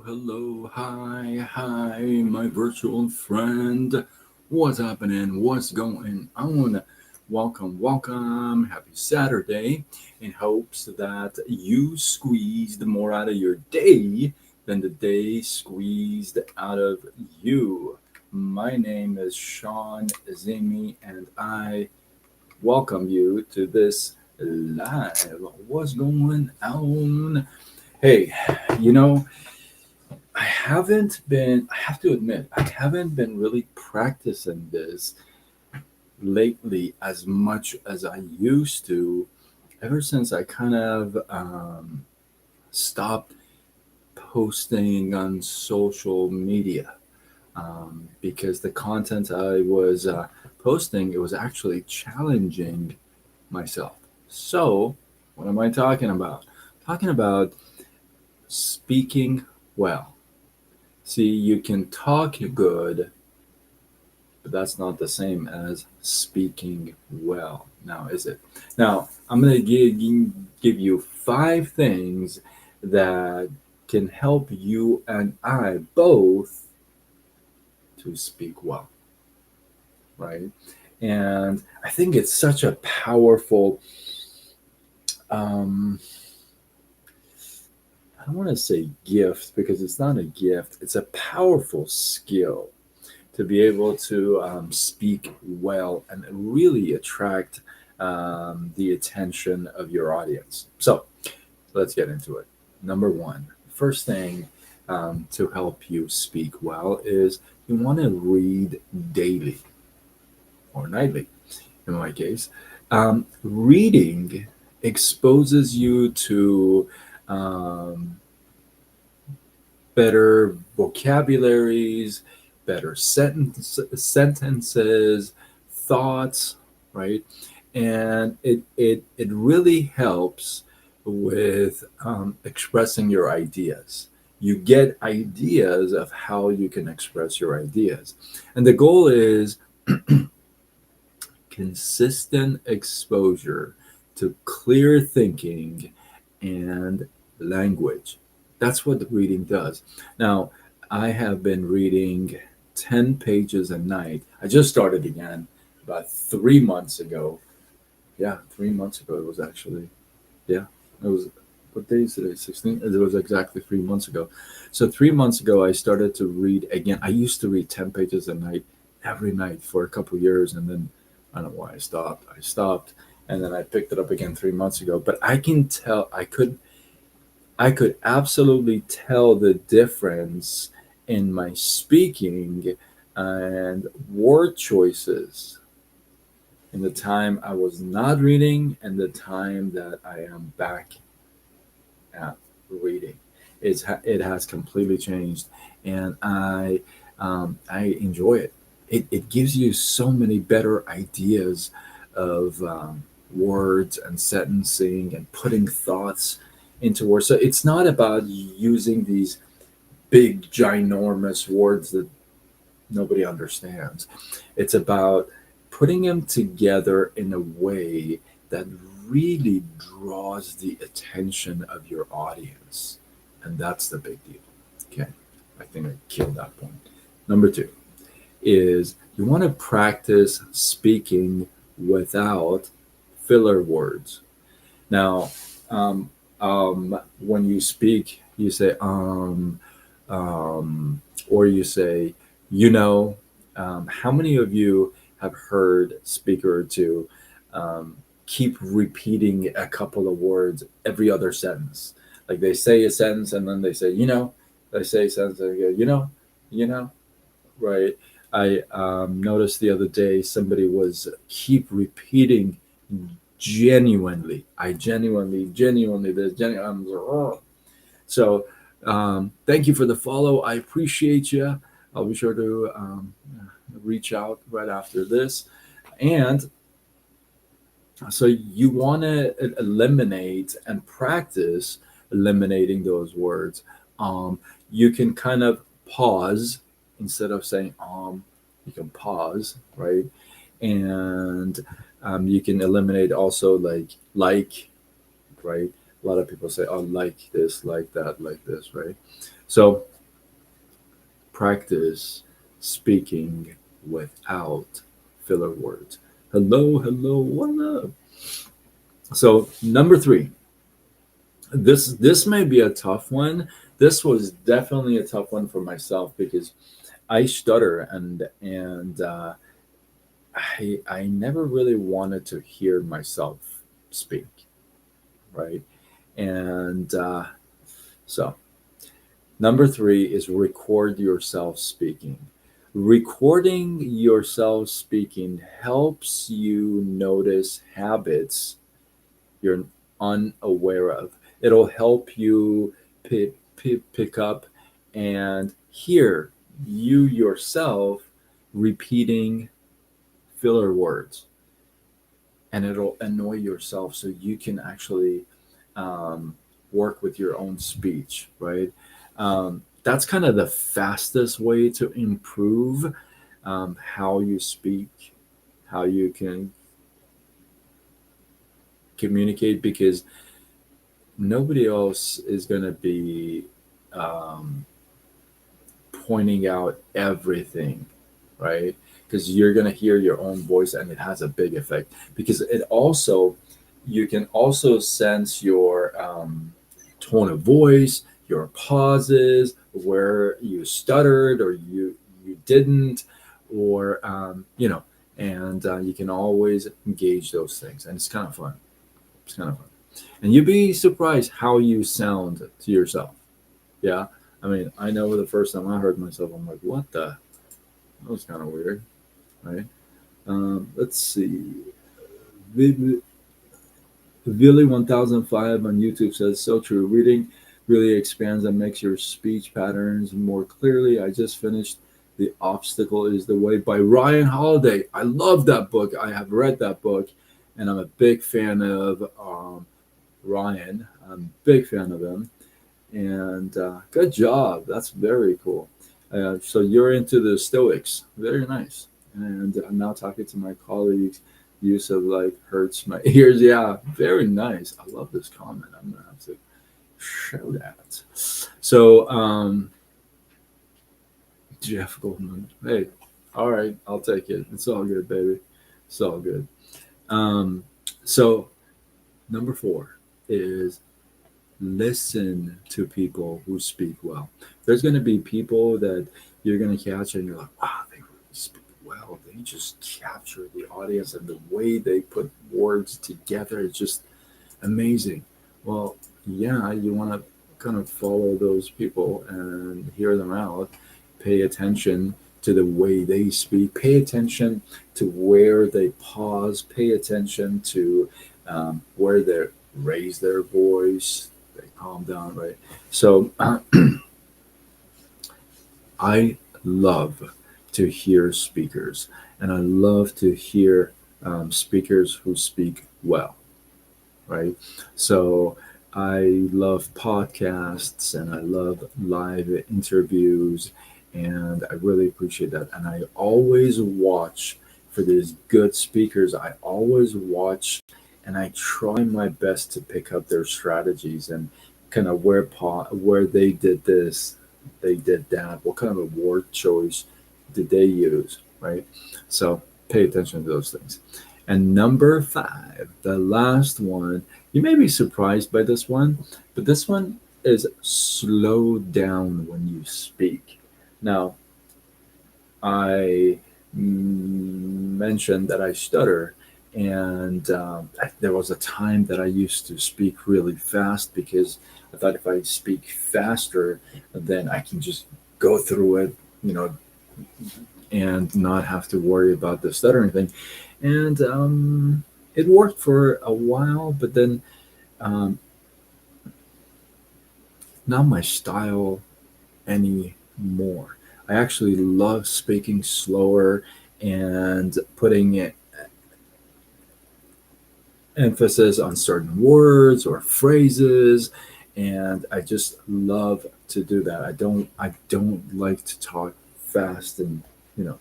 hello, hi, my virtual friend. What's happening? What's going on? Welcome. Happy Saturday. In hopes that you squeezed more out of your day than the day squeezed out of you. My name is Sean Zimi, and I welcome you to this live. What's going on? Hey, you know, I have to admit, I haven't been really practicing this lately as much as I used to ever since I kind of stopped posting on social media. Because the content I was posting, it was actually challenging myself. So, what am I talking about? Talking about speaking well. See, you can talk good, but that's not the same as speaking well. Now, is it? Now, I'm going to give you five things that can help you and I both to speak well, right? And I think it's such a powerful, um, I don't want to say gift because it's not a gift, it's a powerful skill to be able to speak well and really attract the attention of your audience. So let's get into it. Number one, first thing to help you speak well is you want to read daily or nightly, in my case. Reading exposes you to um, better vocabularies, better sentences, thoughts, right? And it really helps with expressing your ideas. You get ideas of how you can express your ideas. And the goal is consistent exposure to clear thinking and language. That's what the reading does. Now, I have been reading 10 pages a night. I just started again about 3 months ago. Yeah, 3 months ago it was actually. Yeah, it was. What day is today? 16? It was exactly 3 months ago. So 3 months ago, I started to read again. I used to read 10 pages a night every night for a couple years, and then I don't know why I stopped. I stopped, and then I picked it up again 3 months ago. But I can tell I could absolutely tell the difference in my speaking and word choices in the time I was not reading and the time that I am back at reading. It has completely changed, and I enjoy it. It gives you so many better ideas of words and sentencing and putting thoughts into words. So it's not about using these big, ginormous words that nobody understands. It's about putting them together in a way that really draws the attention of your audience. And that's the big deal. Okay. I think I killed that point. Number two is you want to practice speaking without filler words. Now, when you speak, you say or you say, you know. How many of you have heard a speaker or two um, keep repeating a couple of words every other sentence? Like they say a sentence and then they say, you know, they say a sentence and they go, you know, right? I noticed the other day somebody was keep repeating genuinely. I genuinely, this genuinely. So thank you for the follow. I appreciate you. I'll be sure to reach out right after this. And so you want to eliminate and practice eliminating those words. You can kind of pause instead of saying you can pause, right? And you can eliminate also like, right? A lot of people say, oh, like this, like that, like this, right? So practice speaking without filler words. Hello, hello, what up? So number three, this may be a tough one. This was definitely a tough one for myself because I stutter and I never really wanted to hear myself speak, right? And so number three is record yourself speaking. Recording yourself speaking helps you notice habits you're unaware of. It'll help you pick up and hear you yourself repeating filler words, and it'll annoy yourself so you can actually um, work with your own speech, right? That's kind of the fastest way to improve how you speak, how you can communicate, because nobody else is going to be um, pointing out everything, right? Because you're going to hear your own voice and it has a big effect. Because it also, you can also sense your tone of voice, your pauses, where you stuttered or you didn't, or and you can always engage those things, and it's kind of fun. It's kind of fun, and you'd be surprised how you sound to yourself. Yeah, I mean, I know the first time I heard myself, I'm like, what the? That was kind of weird, right? Let's see. Viv- Villy 1005 on YouTube says, so true. Reading really expands and makes your speech patterns more clearly. I just finished The Obstacle is the Way by Ryan Holiday. I love that book. I have read that book, and I'm a big fan of Ryan. I'm a big fan of him. And good job. That's very cool. So you're into the Stoics. Very nice. And I'm now talking to my colleagues. Use of like hurts my ears. Yeah, very nice. I love this comment. I'm gonna have to show that. So Jeff Goldman. Hey, all right, I'll take it. It's all good, baby. It's all good. Um, so number four is listen to people who speak well. There's going to be people that you're going to catch and you're like, wow, they really speak well. They just capture the audience, and the way they put words together is just amazing. Well, yeah, you want to kind of follow those people and hear them out. Pay attention to the way they speak. Pay attention to where they pause. Pay attention to where they raise their voice, they calm down, right? So I love to hear speakers, and I love to hear speakers who speak well, right? So I love podcasts and I love live interviews, and I really appreciate that. And I always watch for these good speakers. I always watch and I try my best to pick up their strategies and kind of where they did this, they did that, what kind of a word choice did they use, right? So pay attention to those things. And number five, the last one, you may be surprised by this one, but this one is slow down when you speak. Now, I mentioned that I stutter, and there was a time that I used to speak really fast because I thought if I speak faster, then I can just go through it, you know, and not have to worry about the stuttering thing. And it worked for a while, but then um, not my style anymore. I actually love speaking slower and putting emphasis on certain words or phrases, and I just love to do that. I don't like to talk fast and you know,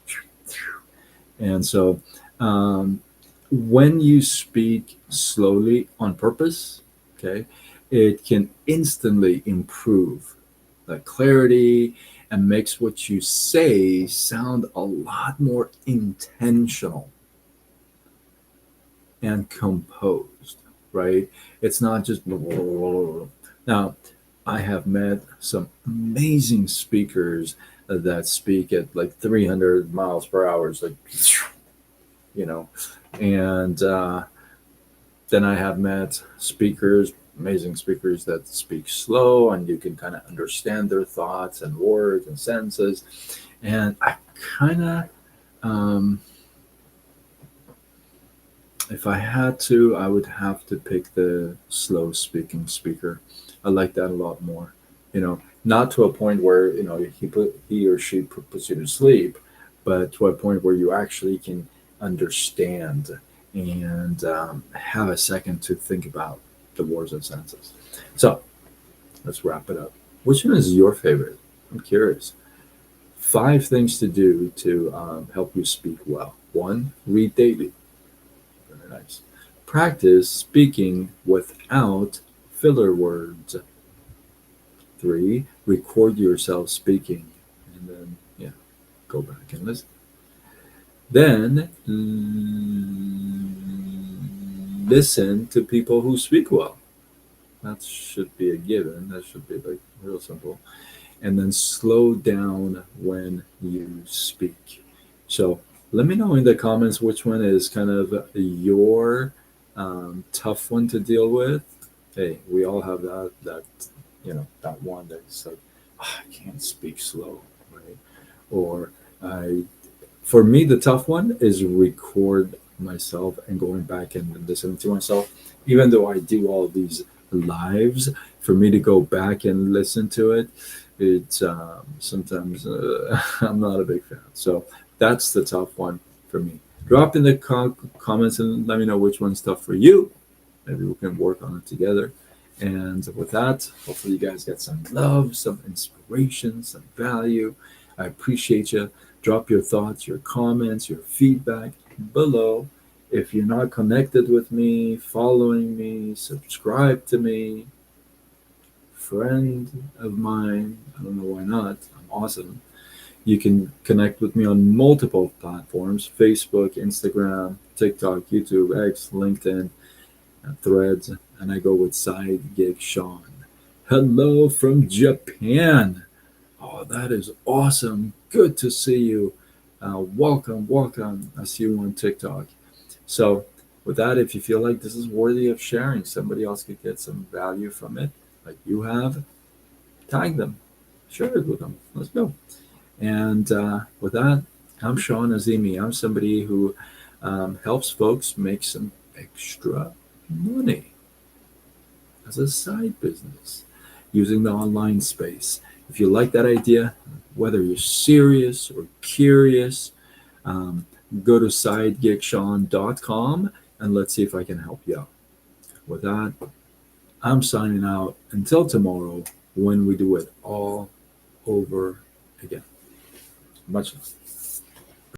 and so um, when you speak slowly on purpose, okay, it can instantly improve the clarity and makes what you say sound a lot more intentional and composed, right? It's not just blah, blah, blah, blah. Now, I have met some amazing speakers that speak at like 300 miles per hour. It's like, you know, and then I have met speakers, amazing speakers that speak slow and you can kind of understand their thoughts and words and sentences. And I kind of, um, if I had to, I would have to pick the slow speaking speaker. I like that a lot more. Not to a point where he or she puts you to sleep, but to a point where you actually can understand and have a second to think about the words and sentences. So let's wrap it up. Which one is your favorite? I'm curious. 5 things to do to help you speak well. One, read daily. Very nice. Practice speaking without filler words. 3, record yourself speaking. And then, yeah, go back and listen. Then, listen to people who speak well. That should be a given. That should be like real simple. And then slow down when you speak. So let me know in the comments which one is kind of your tough one to deal with. Hey, we all have that one that's like, "Ah, I can't speak slow, right? Or I, for me, the tough one is record myself and going back and listening to myself. Even though I do all these lives, for me to go back and listen to it, it's sometimes I'm not a big fan. So that's the tough one for me. Drop in the comments and let me know which one's tough for you. Maybe we can work on it together. And with that, hopefully you guys get some love, some inspiration, some value. I appreciate you. Drop your thoughts, your comments, your feedback below. If you're not connected with me, following me, subscribe to me, friend of mine, I don't know why not. I'm awesome. You can connect with me on multiple platforms: Facebook, Instagram, TikTok, YouTube, X, LinkedIn, Threads, and I go with Side Gig Sean. Hello from Japan. Oh, that is awesome. Good to see you. Welcome, welcome. I see you on TikTok. So, with that, if you feel like this is worthy of sharing, somebody else could get some value from it, like you have, tag them, share it with them. Let's go. And with that, I'm Sean Azimi. I'm somebody who helps folks make some extra money as a side business using the online space. If you like that idea, whether you're serious or curious, um, go to sidegigshawn.com and let's see if I can help you out. With that, I'm signing out until tomorrow when we do it all over again. Much love.